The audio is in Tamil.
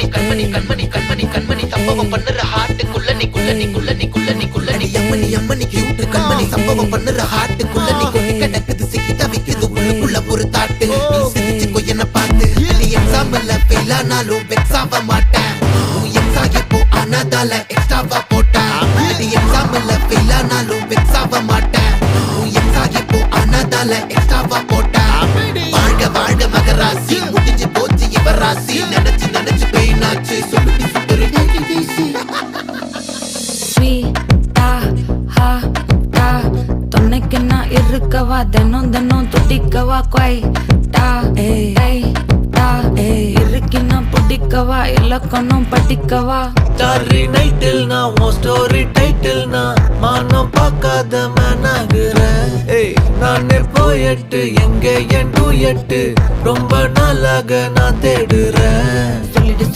கண்மணி கண்மணி கண்மணி கண்மணி சம்பவம் பண்ணுற ஹார்ட்டுக்குள்ள நீ குள்ள நீ குள்ள நீ குள்ள நீ குள்ள நீ அம்மனி அம்மனி கியூட் கண்மணி சம்பவம் பண்ணுற ஹார்ட்டுக்குள்ள நீ கொட்டி கிடக்குது சிக்கி தவிக்குது உள்ளுக்குள்ள ஒரு தாட்டு நீ சிரிச்சுக்கோ என்ன பார்த்து நீ எக்ஸாம்ல ஃபெயில் ஆனாலும் வெக்ஸ் ஆக மாட்டேன் உன் எக்ஸாம் இப்போ ஆனதால எக்ஸ்ட்ராவா போட்டேன் நீ எக்ஸாம்ல ஃபெயில் ஆனாலும் வெக்ஸ் ஆக மாட்டேன் உன் எக்ஸாம் இப்போ ஆனதால எக்ஸ்ட்ராவா போட்டேன் வாழ்க வாழ்க மகராசி முடிஞ்சு போச்சு இவ ராசி நினைச்சு நினைச்சு பெயினாச்சு சொல்லுடி சுத்தரு துணைக்கு நான் இருக்கவா தினம் தினம் துடிக்கவா குவைட்டா இருக்கினா பிடிக்கவா இலக்கணம் படிக்கவா ஸ்டாரி நைட்டில் நான் உன் ஸ்டோரி டைட்டில் நான் மானம் பார்க்காத மேனாகிறேன் நானே போயட்டு எங்க என் டூயட்டு ரொம்ப நாளாக நான் தேடுறேன் சொல்லிடு